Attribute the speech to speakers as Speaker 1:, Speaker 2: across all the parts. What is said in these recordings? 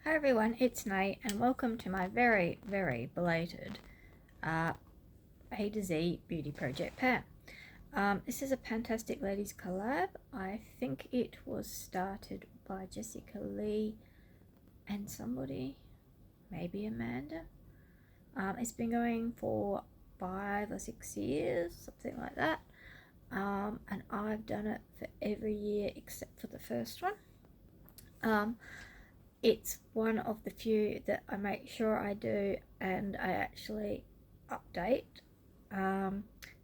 Speaker 1: Hi everyone, it's Nate and welcome to my very, very belated A to Z beauty project pan. This is a Fantastic Ladies collab. I think it was started by Jessica Lee and somebody, maybe Amanda. It's been going for 5 or 6 years, something like that. And I've done it for every year except for the first one. It's one of the few that I make sure I do and I actually update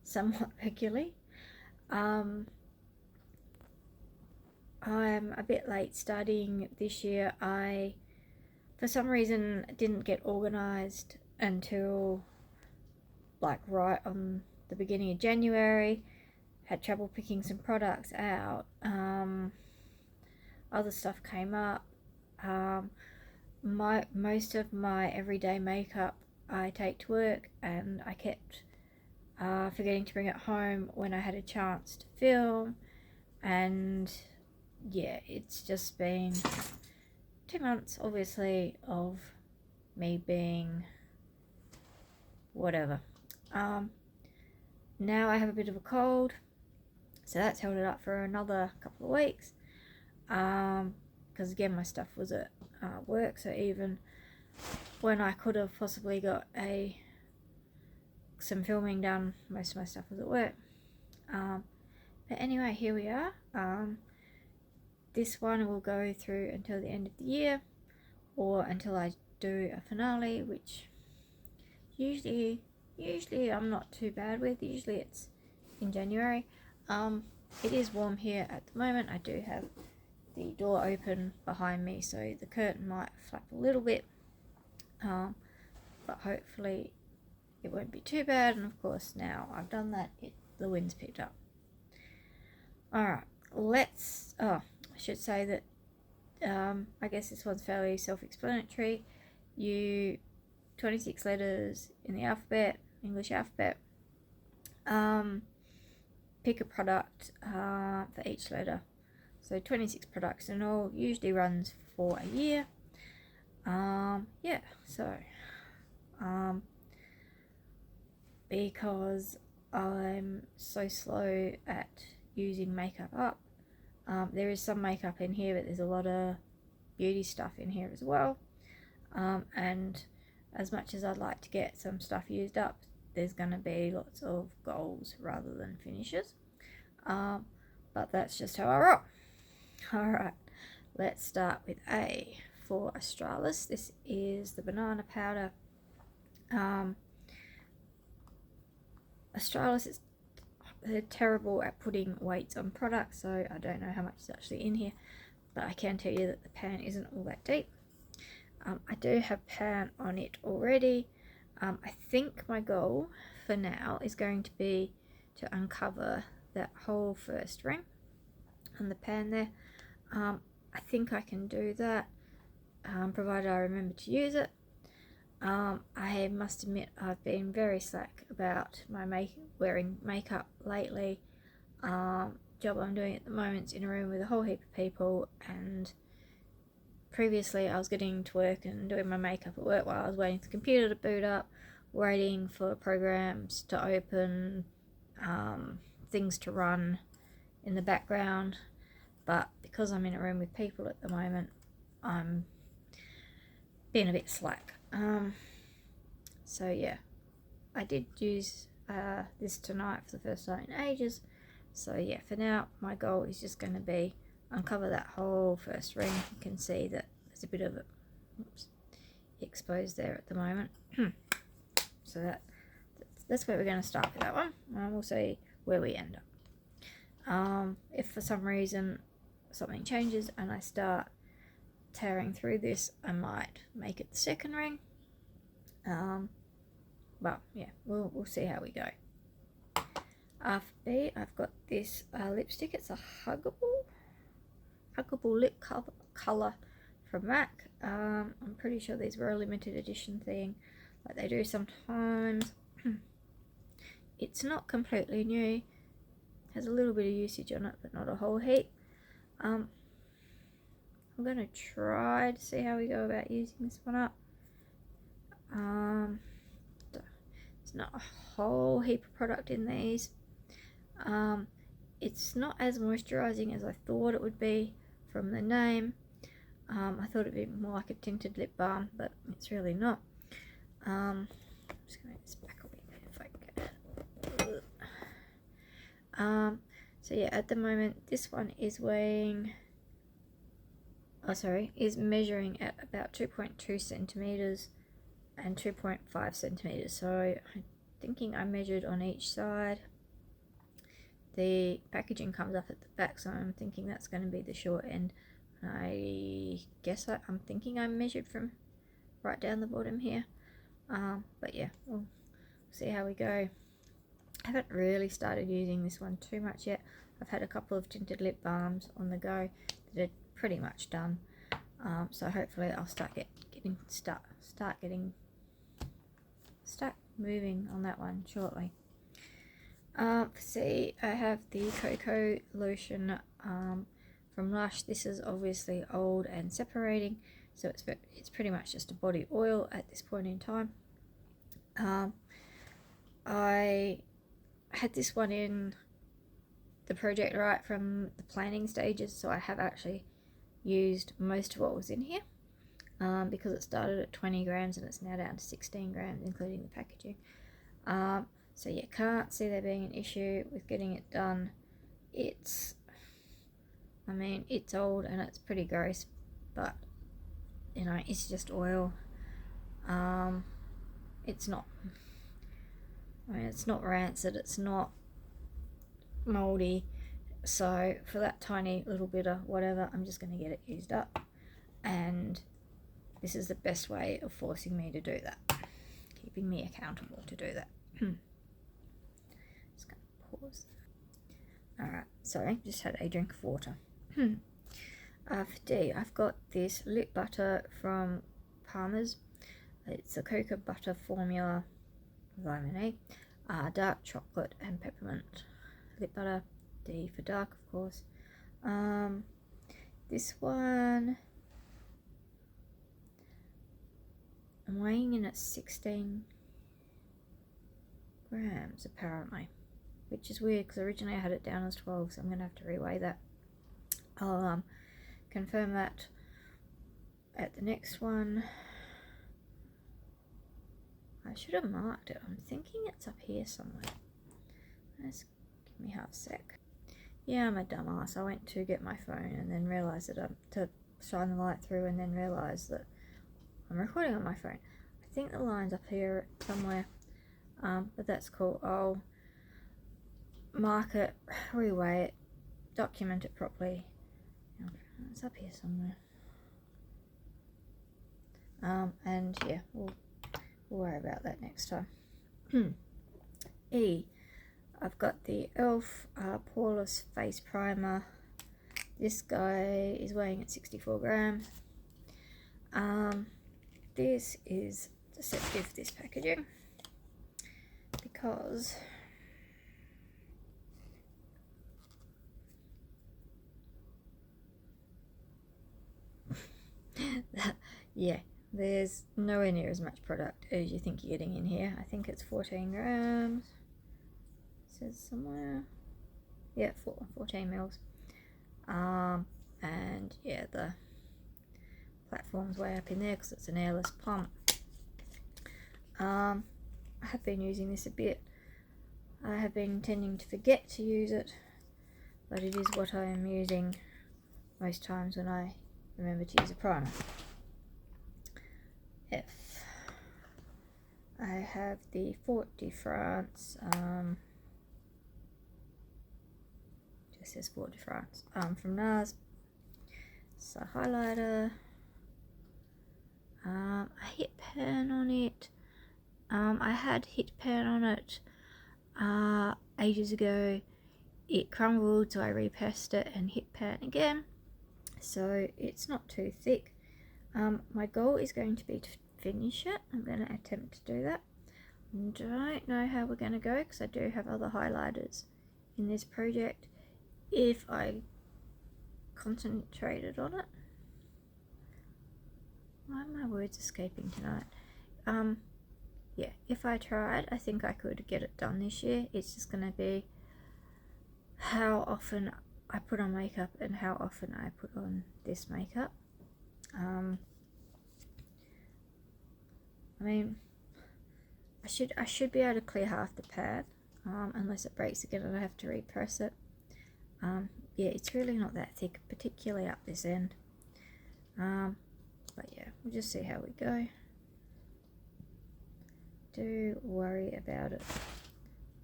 Speaker 1: somewhat regularly. I'm a bit late starting this year. I, for some reason, didn't get organised until like right on the beginning of January. Had trouble picking some products out. Other stuff came up. Most of my everyday makeup I take to work, and I kept forgetting to bring it home when I had a chance to film. And yeah, it's just been 2 months, obviously, of me being whatever. Now I have a bit of a cold, so that's held it up for another couple of weeks. Because again, my stuff was at work, so even when I could have possibly got some filming done, most of my stuff was at work. But anyway, here we are. This one will go through until the end of the year, or until I do a finale, which usually I'm not too bad with. Usually it's in January. It is warm here at the moment. I do have the door open behind me, so the curtain might flap a little bit, but hopefully it won't be too bad. And of course, now I've done that, the wind's picked up. Alright, I should say that I guess this one's fairly self-explanatory. 26 letters in the alphabet, English alphabet. Pick a product for each letter. So 26 products in all, usually runs for a year. Because I'm so slow at using makeup up, there is some makeup in here, but there's a lot of beauty stuff in here as well. And as much as I'd like to get some stuff used up, there's going to be lots of goals rather than finishes. But that's just how I roll. Alright, let's start with A for Australis. This is the banana powder. Australis is terrible at putting weights on products, so I don't know how much is actually in here, but I can tell you that the pan isn't all that deep. I do have pan on it already. I think my goal for now is going to be to uncover that whole first ring on the pan there. I think I can do that, provided I remember to use it. I must admit I've been very slack about my wearing makeup lately. Job I'm doing at the moment is in a room with a whole heap of people, and previously I was getting to work and doing my makeup at work while I was waiting for the computer to boot up, waiting for programs to open, things to run in the background. But because I'm in a room with people at the moment, I'm being a bit slack. So yeah, I did use this tonight for the first time in ages. So yeah, for now my goal is just going to be uncover that whole first ring. You can see that there's a bit of it exposed there at the moment. So that's where we're going to start with that one. We'll see where we end up. If for some reason something changes and I start tearing through this, I might make it the second ring. But yeah, we'll see how we go. After B, I've got this lipstick. It's a huggable lip colour from MAC. I'm pretty sure these were a limited edition thing, like they do sometimes. It's not completely new. Has a little bit of usage on it, but not a whole heap. I'm going to try to see how we go about using this one up. It's not a whole heap of product in these. It's not as moisturising as I thought it would be from the name. I thought it'd be more like a tinted lip balm, but it's really not. I'm just going to make this back a bit if I can. So yeah, at the moment this one is weighing, is measuring at about 2.2 centimeters and 2.5 centimeters. So I'm thinking I measured on each side. The packaging comes up at the back, so I'm thinking that's going to be the short end. I guess I'm thinking I measured from right down the bottom here. But yeah, we'll see how we go. I haven't really started using this one too much yet. I've had a couple of tinted lip balms on the go that are pretty much done. So hopefully I'll start moving on that one shortly. See, I have the Cocoa Lotion from Lush. This is obviously old and separating, so it's pretty much just a body oil at this point in time. I had this one in the project right from the planning stages, so I have actually used most of what was in here, because it started at 20 grams and it's now down to 16 grams including the packaging. So yeah, can't see there being an issue with getting it done. It's old and it's pretty gross, but you know, it's just oil. It's not rancid, it's not moldy, so for that tiny little bit of whatever, I'm just going to get it used up, and this is the best way of forcing me to do that, keeping me accountable to do that. Just going to pause. Alright, sorry, just had a drink of water. For D, I've got this lip butter from Palmer's. It's a cocoa butter formula, vitamin A, dark chocolate and peppermint lip butter. D for dark, of course. This one, I'm weighing in at 16 grams apparently, which is weird because originally I had it down as 12, so I'm going to have to reweigh that. I'll confirm that at the next one. I should have marked it. I'm thinking it's up here somewhere. Just give me half a sec. Yeah, I'm a dumbass. I went to get my phone and then realised that to shine the light through, and then realised that I'm recording on my phone. I think the line's up here somewhere, but that's cool. I'll mark it, reweigh it, document it properly. It's up here somewhere. And yeah, we'll worry about that next time. E, I've got the e.l.f. Poreless Face Primer. This guy is weighing at 64 grams. This is deceptive, this packaging, because yeah, there's nowhere near as much product as you think you're getting in here. I think it's 14 grams. It says somewhere. Yeah, 14 mils. And yeah, the platform's way up in there because it's an airless pump. I have been using this a bit. I have been intending to forget to use it, but it is what I am using most times when I remember to use a primer. F, I have the Fort de France, just says Fort de France, from NARS. It's a highlighter. I hit pan on it. I had hit pan on it ages ago. It crumbled, so I repressed it and hit pan again. So it's not too thick. My goal is going to be to finish it. I'm going to attempt to do that. Don't know how we're going to go because I do have other highlighters in this project if I concentrated on it. Why are my words escaping tonight? Yeah, if I tried, I think I could get it done this year. It's just going to be how often I put on makeup and how often I put on this makeup. I mean, I should be able to clear half the pad, unless it breaks again and I have to repress it. Yeah, it's really not that thick, particularly up this end. But yeah, we'll just see how we go. Do worry about it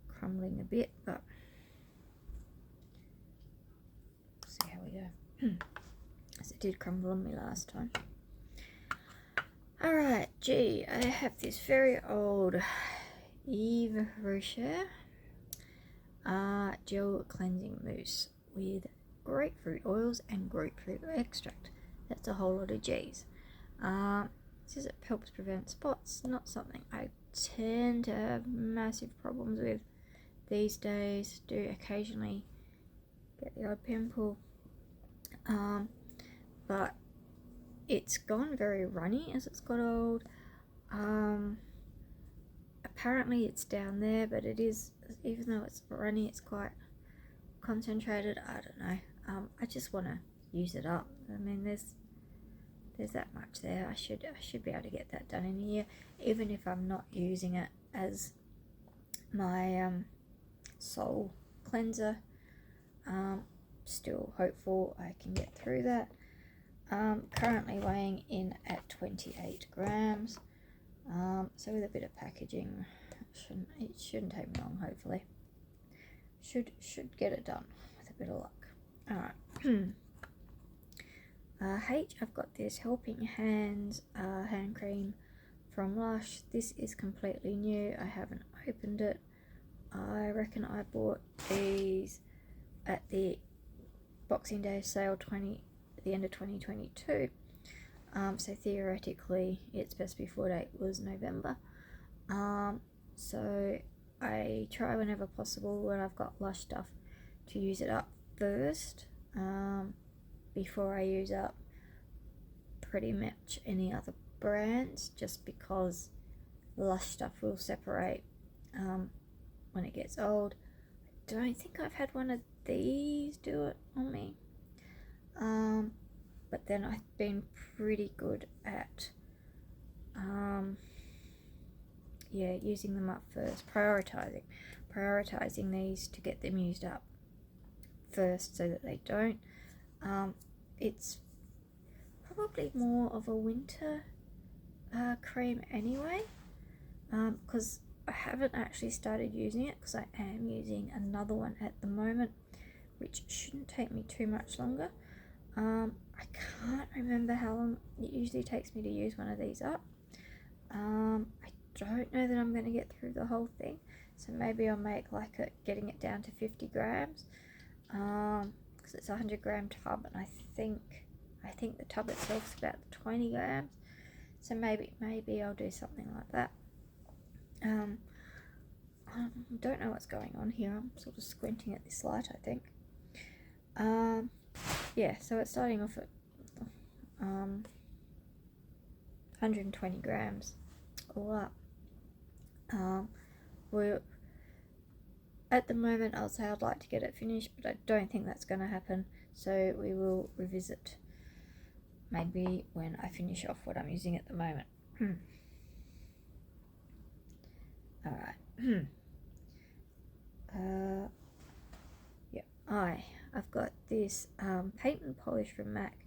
Speaker 1: crumbling a bit, but we'll see how we go. As it did crumble on me last time. Alright, gee, I have this very old Yves Rocher gel cleansing mousse with grapefruit oils and grapefruit extract. That's a whole lot of G's. It says it helps prevent spots, not something I tend to have massive problems with these days. Do occasionally get the odd pimple, but it's gone very runny as it's got old. Apparently it's down there, but it is, even though it's runny, it's quite concentrated. I don't know. I just want to use it up. I mean, there's that much there. I should be able to get that done in a year, even if I'm not using it as my soul cleanser. Still hopeful I can get through that. Currently weighing in at 28 grams. So with a bit of packaging, it shouldn't take me long. Hopefully, should get it done with a bit of luck. All right. I've got this Helping Hands hand cream from Lush. This is completely new. I haven't opened it. I reckon I bought these at the Boxing Day sale at the end of 2022. So theoretically its best before date was November. So I try whenever possible when I've got Lush stuff to use it up first, before I use up pretty much any other brands, just because Lush stuff will separate when it gets old. I don't think I've had one of these do it on me. But then I've been pretty good at using them up first, prioritizing these to get them used up first so that they don't. It's probably more of a winter cream anyway, because I haven't actually started using it, because I am using another one at the moment, which shouldn't take me too much longer. I can't remember how long it usually takes me to use one of these up. I don't know that I'm going to get through the whole thing, so maybe I'll make like getting it down to 50 grams, because it's a 100 gram tub, and I think the tub itself is about 20 grams, so maybe I'll do something like that. I don't know what's going on here. I'm sort of squinting at this light, I think. Yeah, so it's starting off at 120 grams all up. We're at the moment, I'll say I'd like to get it finished, but I don't think that's going to happen, so we will revisit maybe when I finish off what I'm using at the moment. Alright. Yeah, I've got this paint and polish from MAC.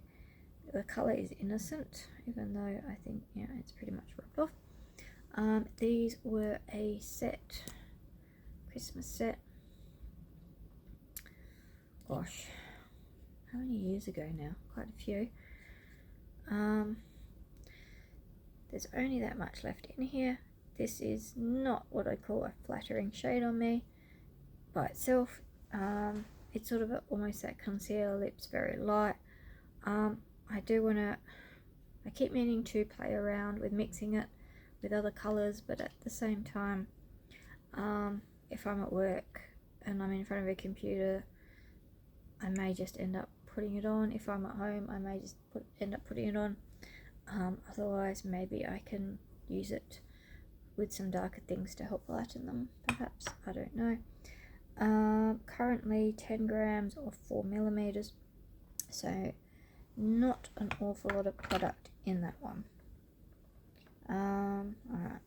Speaker 1: The colour is Innocent, even though I think it's pretty much rubbed off. These were a Christmas set. Gosh, how many years ago now? Quite a few. There's only that much left in here. This is not what I call a flattering shade on me by itself. It's sort of almost that concealer lips, very light. I keep meaning to play around with mixing it with other colours, but at the same time, if I'm at work and I'm in front of a computer, I may just end up putting it on. If I'm at home, I may just end up putting it on. Otherwise maybe I can use it with some darker things to help lighten them, perhaps, I don't know. Currently 10 grams or 4 millimeters, so not an awful lot of product in that one. Alright.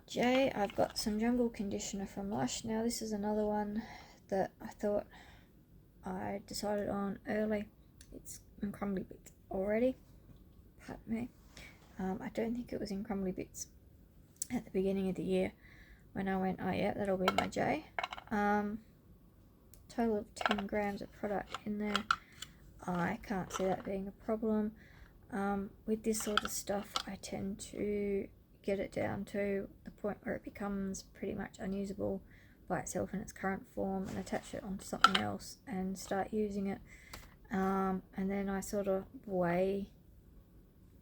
Speaker 1: J, I've got some Jungle Conditioner from Lush. Now this is another one that I thought I decided on early. It's in Crumbly Bits already. Pardon me. I don't think it was in Crumbly Bits at the beginning of the year when I went, oh yeah, that'll be my J. Total of 10 grams of product in there. I can't see that being a problem. With this sort of stuff, I tend to get it down to the point where it becomes pretty much unusable by itself in its current form and attach it onto something else and start using it. And then I sort of weigh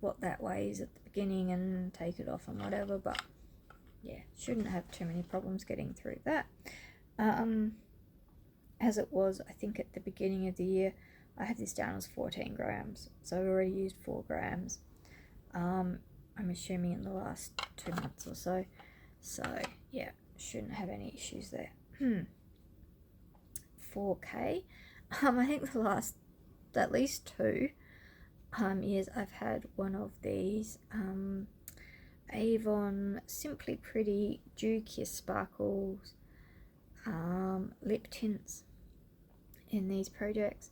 Speaker 1: what that weighs at the beginning and take it off and whatever, but yeah, shouldn't have too many problems getting through that. As it was, I think at the beginning of the year, I had this down as 14 grams, so I've already used 4 grams. I'm assuming in the last 2 months or so. So yeah, shouldn't have any issues there. 4K. I think the last at least 2 years I've had one of these Avon Simply Pretty Dew Kiss Sparkles lip tints in these projects,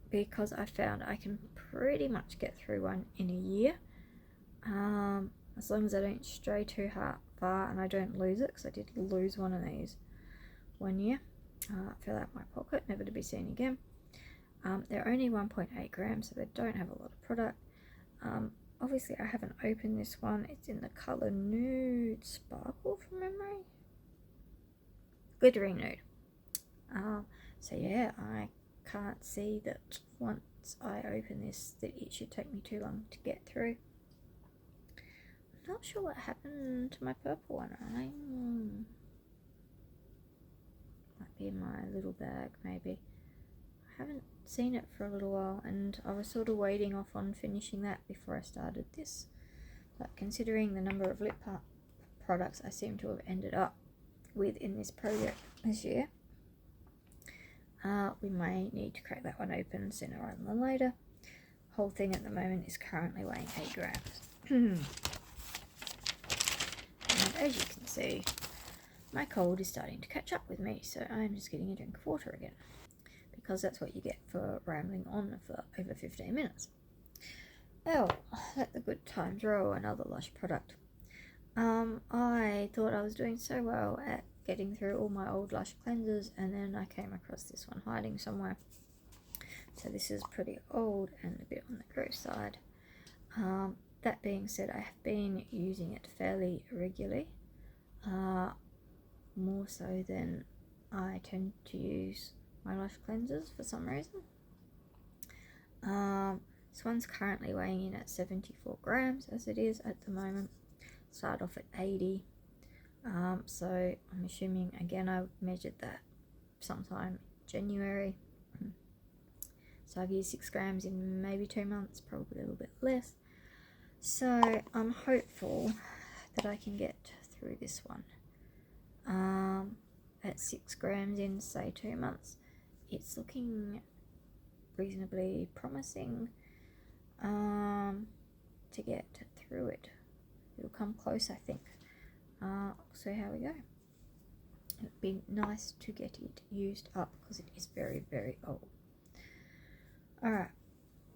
Speaker 1: because I found I can pretty much get through one in a year, as long as I don't stray too far and I don't lose it, because I did lose one of these one year. Fell out my pocket, never to be seen again. They're only 1.8 grams, so they don't have a lot of product. Obviously I haven't opened this one. It's in the colour Nude Sparkle from memory. Glittering Nude. So yeah, I can't see that once I open this that it should take me too long to get through. I'm not sure what happened to my purple one. Might be in my little bag maybe. I haven't seen it for a little while, and I was sort of waiting off on finishing that before I started this. But considering the number of lip products I seem to have ended up with in this project this year, we may need to crack that one open sooner rather than later. Whole thing at the moment is currently weighing 8 grams. And as you can see, my cold is starting to catch up with me, so I'm just getting a drink of water again, because that's what you get for rambling on for over 15 minutes. Oh, let the good times roll, another Lush product. I thought I was doing so well at getting through all my old Lush cleansers, and then I came across this one hiding somewhere. So this is pretty old and a bit on the gross side. That being said, I have been using it fairly regularly, more so than I tend to use my Lush cleansers for some reason. This one's currently weighing in at 74 grams as it is at the moment. Started off at 80, so I'm assuming, again, I measured that sometime January, so I've used 6 grams in maybe 2 months, probably a little bit less. So I'm hopeful that I can get through this one. At 6 grams in, say, 2 months, it's looking reasonably promising to get through it. It'll come close, I think. So how we go. It'd be nice to get it used up because it is very, very old. Alright,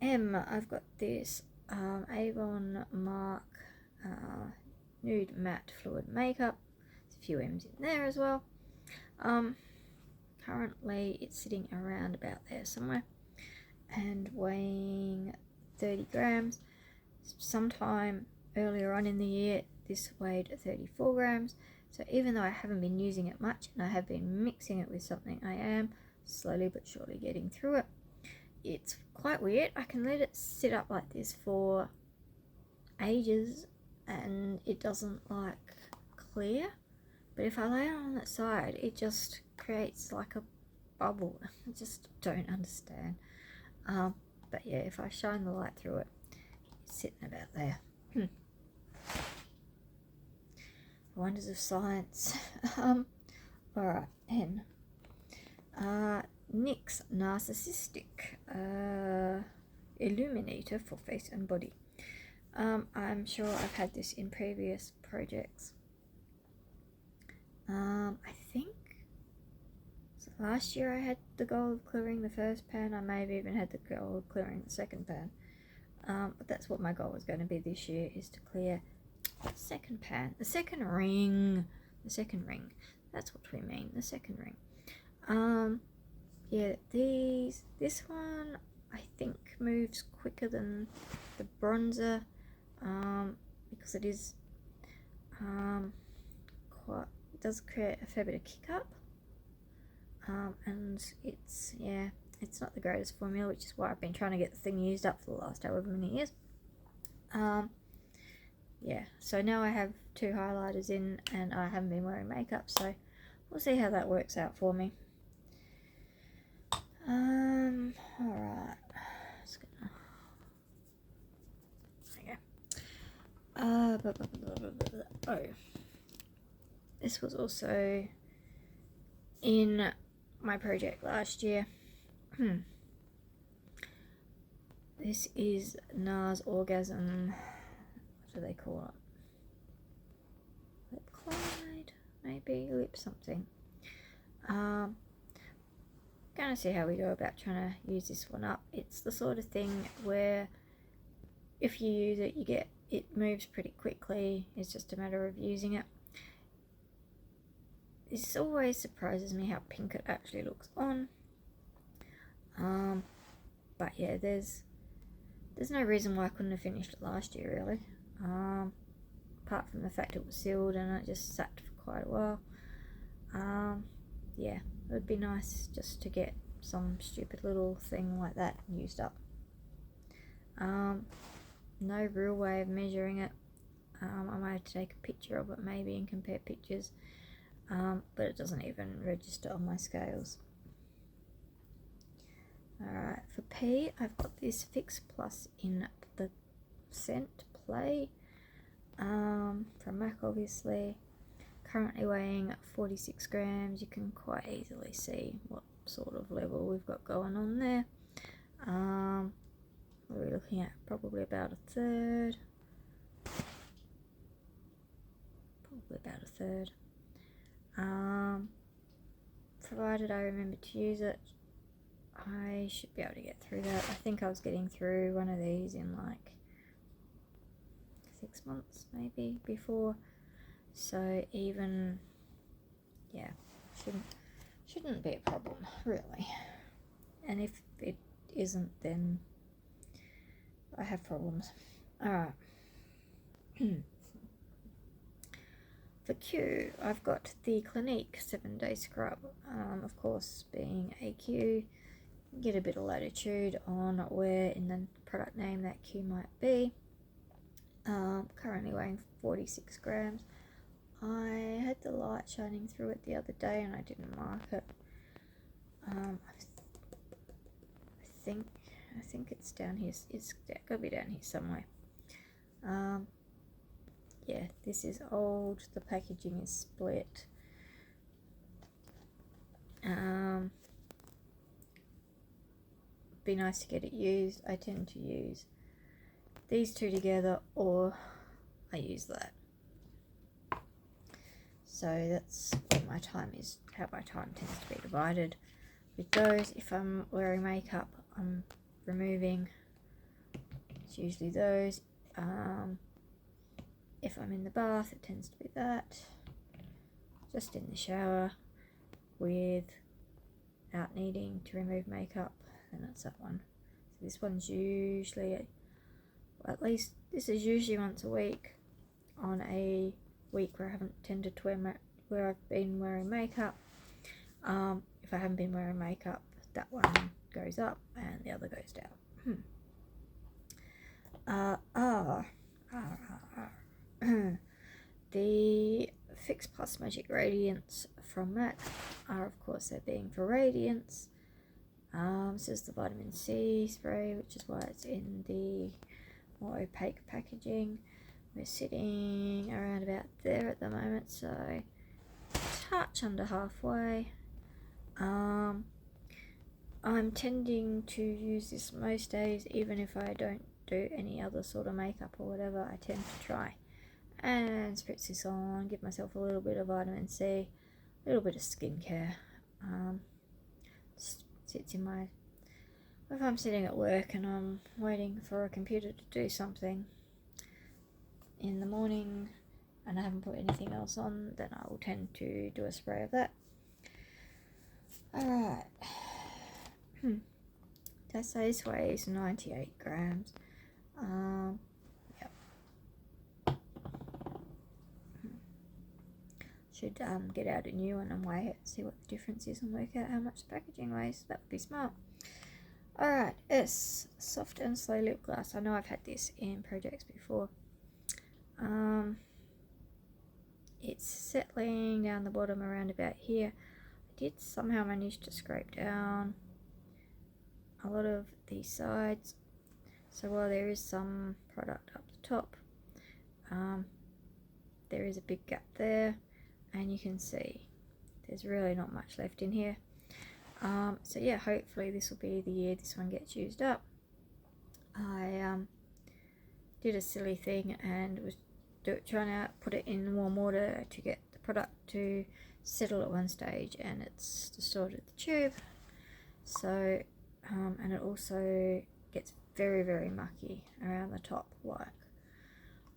Speaker 1: M, I've got this Avon Mark Nude Matte Fluid Makeup. There's a few M's in there as well. Currently it's sitting around about there somewhere and weighing 30 grams. Sometime earlier on in the year this weighed 34 grams, so even though I haven't been using it much and I have been mixing it with something, I am slowly but surely getting through it. It's quite weird. I can let it sit up like this for ages and it doesn't like clear, but if I lay it on its side it just creates like a bubble. I just don't understand. But yeah, if I shine the light through it, sitting about there. Wonders of science. Alright, N. NYX Narcissistic Illuminator for face and body. I'm sure I've had this in previous projects. I think so last year I had the goal of clearing the first pan. I may have even had the goal of clearing the second pan. But that's what my goal was going to be this year, is to clear the second pan, the second ring. That's what we mean, the second ring. Yeah, this one I think moves quicker than the bronzer, because it is it does create a fair bit of kick up, and it's not the greatest formula, which is why I've been trying to get the thing used up for the last however many years. Yeah, so now I have 2 highlighters in and I haven't been wearing makeup, so we'll see how that works out for me. Alright. Oh. This was also in my project last year. This is NARS Orgasm. What do they call it? Lip Clyde? Maybe? Lip something. Gonna see how we go about trying to use this one up. It's the sort of thing where if you use it, it moves pretty quickly. It's just a matter of using it. This always surprises me how pink it actually looks on. But yeah, there's no reason why I couldn't have finished it last year, really. Apart from the fact it was sealed and it just sat for quite a while. Yeah, it would be nice just to get some stupid little thing like that used up. No real way of measuring it. I might have to take a picture of it maybe and compare pictures, but it doesn't even register on my scales. Alright, for P, I've got this Fix Plus in the scent Play, from MAC obviously. Currently weighing 46 grams. You can quite easily see what sort of level we've got going on there. We're looking at probably about a third. Provided I remember to use it, I should be able to get through that. I think I was getting through one of these in like 6 months maybe before, so even shouldn't be a problem really. And if it isn't, then I have problems. Alright. For Q, I've got the Clinique 7-day scrub. Of course, being AQ, you get a bit of latitude on where in the product name that Q might be. Currently weighing 46 grams. I had the light shining through it the other day and I didn't mark it. I think it's down here. It's got to be down here somewhere. Yeah, this is old. The packaging is split. Be nice to get it used. I tend to use these two together, or I use that. So that's what my time is, how my time tends to be divided. With those, if I'm wearing makeup, I'm removing. It's usually those. If I'm in the bath, it tends to be that. Just in the shower, without needing to remove makeup, then that's that one. So this one's usually, at least this is usually once a week. On a week where I haven't tended to where I've been wearing makeup. If I haven't been wearing makeup, that one goes up and the other goes down. The Fix Plus Magic Radiance from MAC are, of course, they're being for radiance. This is the vitamin C spray, which is why it's in the more opaque packaging. We're sitting around about there at the moment, so touch under halfway. I'm tending to use this most days, even if I don't do any other sort of makeup or whatever. I tend to try and spritz this on, give myself a little bit of vitamin C, a little bit of skincare. Sits in my, if I'm sitting at work and I'm waiting for a computer to do something in the morning and I haven't put anything else on, then I will tend to do a spray of that. Alright. This weighs 98 grams. Yep. Should get out a new one and weigh it, see what the difference is, and work out how much the packaging weighs. That would be smart. Alright, S. Soft and Slow Lip Gloss. I know I've had this in projects before. It's settling down the bottom around about here. I did somehow manage to scrape down a lot of these sides, so while there is some product up the top, there is a big gap there, and you can see there's really not much left in here. So yeah, hopefully this will be the year this one gets used up. I did a silly thing and was trying to put it in warm water to get the product to settle at one stage, and it's distorted the tube. So and it also gets very, very mucky around the top. Like,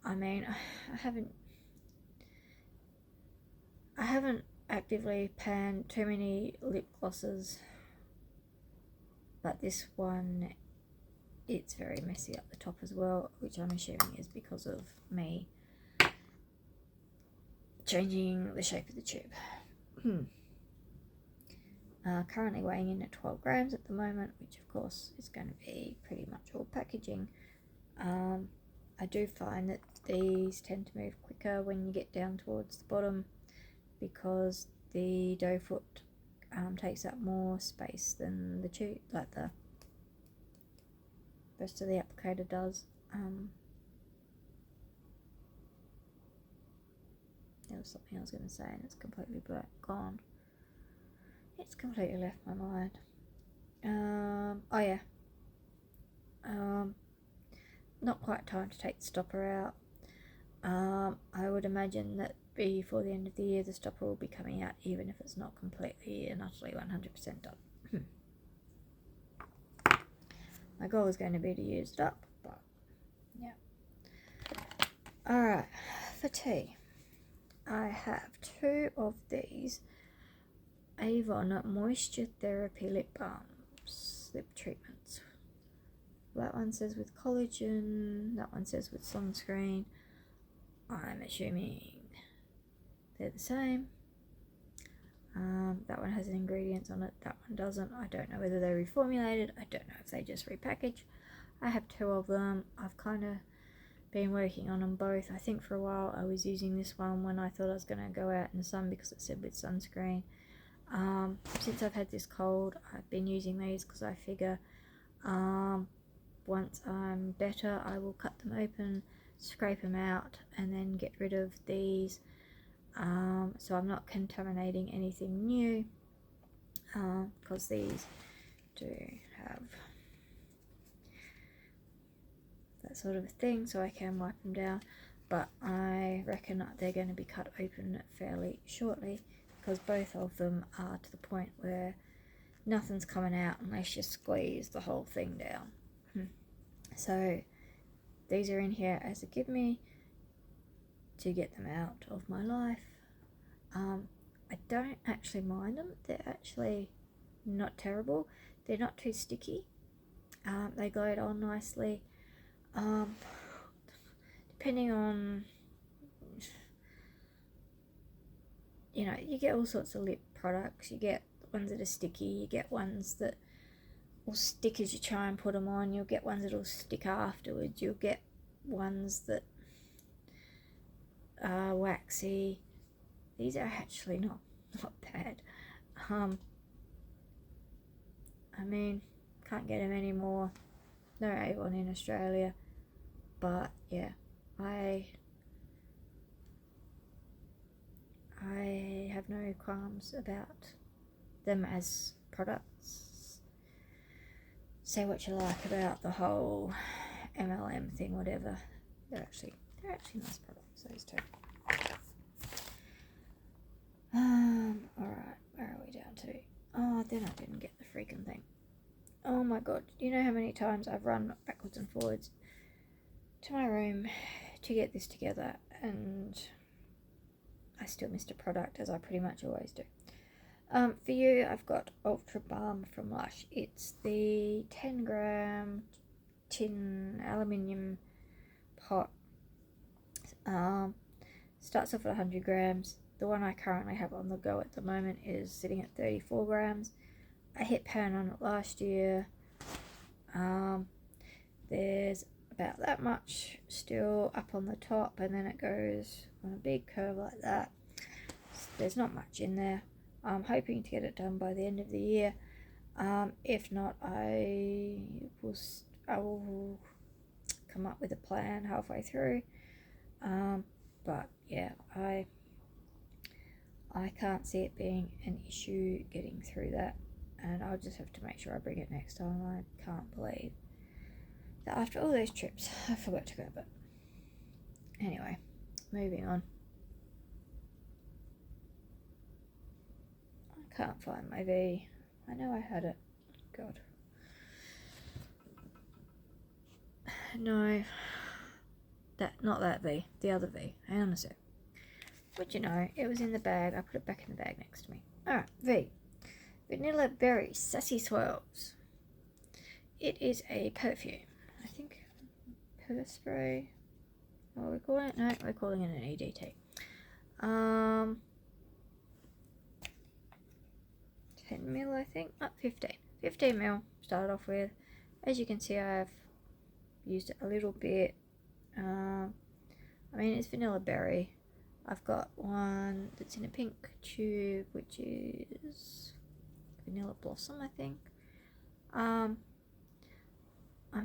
Speaker 1: I mean, I haven't actively panned too many lip glosses, but this one, it's very messy up the top as well, which I'm assuming is because of me changing the shape of the tube. Currently weighing in at 12 grams at the moment, which of course is going to be pretty much all packaging. I do find that these tend to move quicker when you get down towards the bottom, because the dough foot takes up more space than the tube, like the rest of the applicator does. There was something I was going to say and it's completely gone. It's completely left my mind. Oh yeah. Not quite time to take the stopper out. I would imagine that before the end of the year the stopper will be coming out, even if it's not completely and utterly 100% done. My goal is going to be to use it up, but yeah. Alright, for tea, I have 2 of these Avon Moisture Therapy Lip Balms, lip treatments. That one says with collagen, that one says with sunscreen. I'm assuming they're the same. That one has ingredients on it, that one doesn't. I don't know whether they're reformulated, I don't know if they just repackage. I have 2 of them. I've kind of been working on them both. I think for a while I was using this one when I thought I was going to go out in the sun because it said with sunscreen. Since I've had this cold, I've been using these because I figure once I'm better I will cut them open, scrape them out, and then get rid of these, so I'm not contaminating anything new, because these do have that sort of a thing, so I can wipe them down, but I reckon they're going to be cut open fairly shortly, because both of them are to the point where nothing's coming out unless you squeeze the whole thing down. So these are in here as a give me to get them out of my life. I don't actually mind them. They're actually not terrible. They're not too sticky. They glide on nicely. Depending on, you know, you get all sorts of lip products. You get ones that are sticky, you get ones that will stick as you try and put them on, you'll get ones that will stick afterwards, you'll get ones that are waxy. These are actually not bad. I mean, can't get them anymore. No Avon in Australia. But yeah, I have no qualms about them as products. Say what you like about the whole MLM thing, whatever. They're actually nice products, those two. Alright, where are we down to? Oh, then I didn't get the freaking thing. Oh my god, do you know how many times I've run backwards and forwards to my room to get this together, and I still missed a product, as I pretty much always do. For you, I've got Ultra Balm from Lush. It's the 10 gram tin aluminium pot. Starts off at 100 grams. The one I currently have on the go at the moment is sitting at 34 grams. I hit pan on it last year. There's about that much still up on the top, and then it goes on a big curve like that. There's not much in there. I'm hoping to get it done by the end of the year. If not, I will come up with a plan halfway through. But yeah, I can't see it being an issue getting through that, and I'll just have to make sure I bring it next time. I can't believe that after all those trips I forgot to grab it. Anyway, moving on. I can't find my V. I know I had it. God. No. Not that V. The other V. Hang on a sec. But you know, it was in the bag. I put it back in the bag next to me. Alright, V. Vanilla Berry Sassy Swirls. It is a perfume. I think Perspray. What are we calling it? No, we're calling it an EDT. 10 mil, I think. 15. 15 mil. Started off with. As you can see, I've used it a little bit. I mean, it's Vanilla Berry. I've got one that's in a pink tube, which is Vanilla Blossom, I think. I'm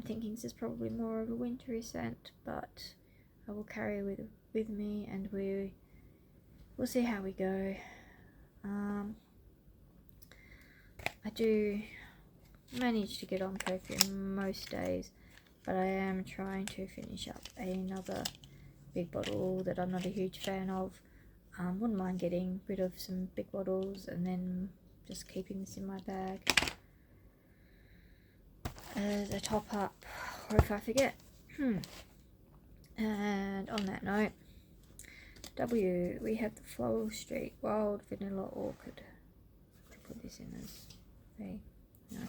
Speaker 1: thinking this is probably more of a wintry scent, but I will carry it with me, and we'll see how we go. I do manage to get on perfume most days, but I am trying to finish up another big bottle that I'm not a huge fan of. Wouldn't mind getting rid of some big bottles and then just keeping this in my bag as a top up, or if I forget. And on that note, W, we have the Floral Street Wild Vanilla Orchid. To put this in as V. No.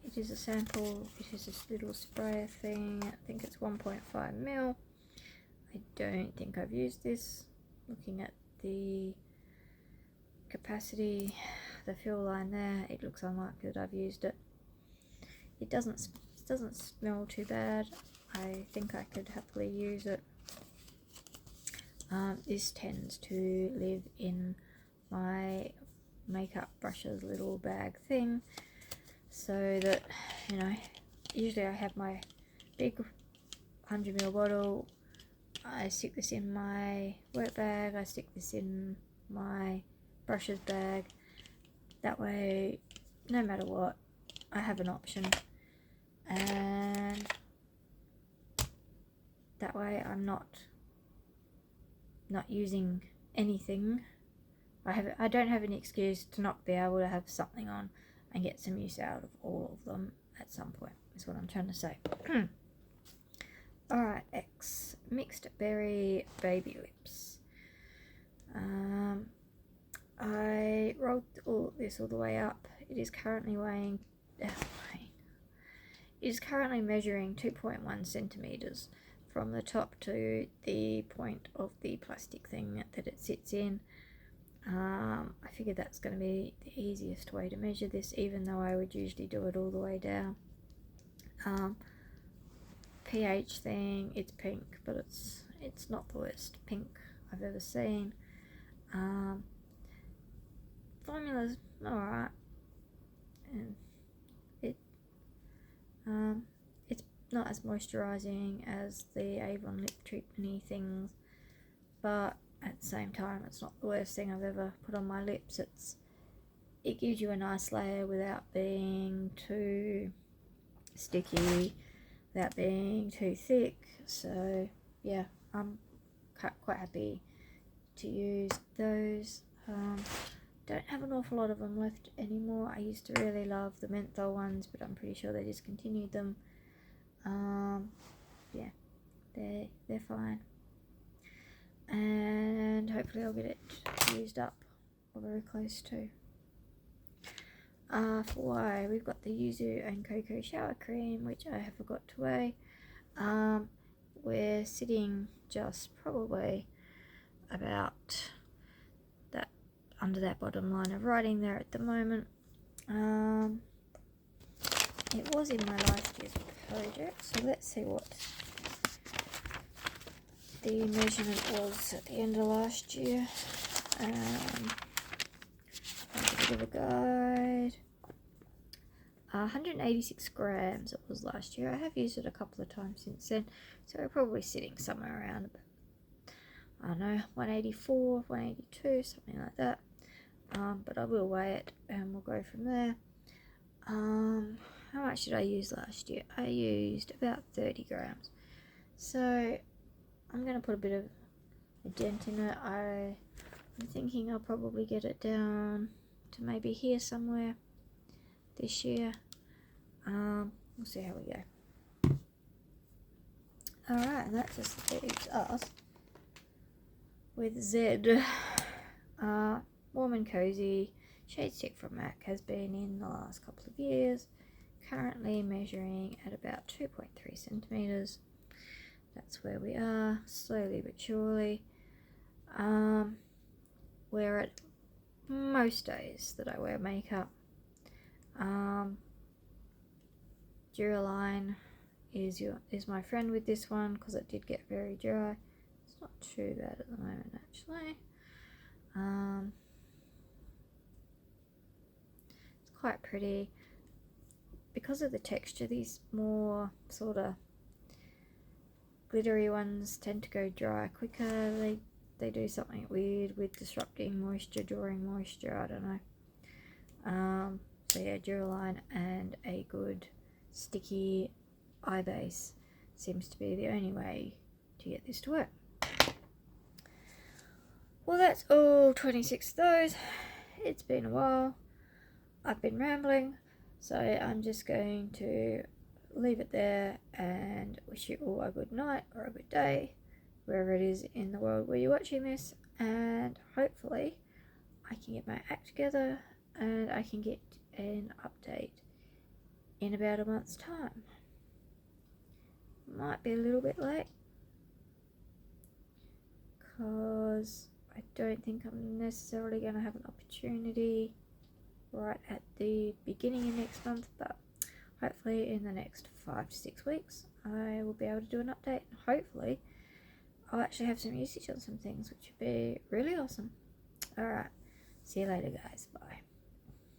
Speaker 1: It is a sample. It is this little sprayer thing. I think it's 1.5 mil. I don't think I've used this. Looking at the capacity, the fill line there, it looks unlikely that I've used it. It doesn't smell too bad. I think I could happily use it. This tends to live in my makeup brushes little bag thing, so that, you know, usually I have my big 100 ml bottle. I stick this in my work bag, I stick this in my brushes bag. That way, no matter what, I have an option, and that way I'm not using anything. I don't have any excuse to not be able to have something on and get some use out of all of them at some point, is what I'm trying to say. Alright, X. Mixed Berry Baby Lips. I rolled all this all the way up. It is currently measuring 2.1 centimeters from the top to the point of the plastic thing that it sits in. I figured that's going to be the easiest way to measure this, even though I would usually do it all the way down. pH thing, it's pink, but it's not the worst pink I've ever seen. Formula's alright, and it's not as moisturising as the Avon lip treatment-y things, but at the same time it's not the worst thing I've ever put on my lips. It gives you a nice layer without being too sticky, without being too thick. So yeah, I'm quite happy to use those. Don't have an awful lot of them left anymore. I used to really love the menthol ones, but I'm pretty sure they discontinued them. Yeah, they're fine, and hopefully I'll get it used up, or very close to. For why, we've got the Yuzu and Cocoa Shower Cream, which I have forgot to weigh. We're sitting just probably about that, under that bottom line of writing there at the moment. It was in my last year's project, so let's see what the measurement was at the end of last year. A bit of a guide. 186 grams it was last year. I have used it a couple of times since then, so we're probably sitting somewhere around, I don't know, 184, 182, something like that. But I will weigh it and we'll go from there. How much did I use last year? I used about 30 grams. So I'm going to put a bit of a dent in it. I'm thinking I'll probably get it down to maybe here somewhere this year. We'll see how we go. Alright, and that just leaves us with Zed. Warm and Cozy Shade Stick from MAC has been in the last couple of years, currently measuring at about 2.3 centimeters. That's where we are, slowly but surely. Wear it most days that I wear makeup. Duraline is my friend with this one, because it did get very dry. It's not too bad at the moment, actually. It's quite pretty. Because of the texture, these more sort of glittery ones tend to go dry quicker. They do something weird with disrupting moisture, drawing moisture, I don't know. So yeah, Duraline and a good sticky eye base seems to be the only way to get this to work. Well, that's all 26 of those. It's been a while. I've been rambling, so I'm just going to leave it there and wish you all a good night or a good day, wherever it is in the world where you're watching this, and hopefully I can get my act together and I can get an update in about a month's time. Might be a little bit late, because I don't think I'm necessarily going to have an opportunity right at the beginning of next month, but hopefully in the next 5 to 6 weeks I will be able to do an update. Hopefully I'll actually have some usage on some things, which would be really awesome. Alright, see you later guys, bye.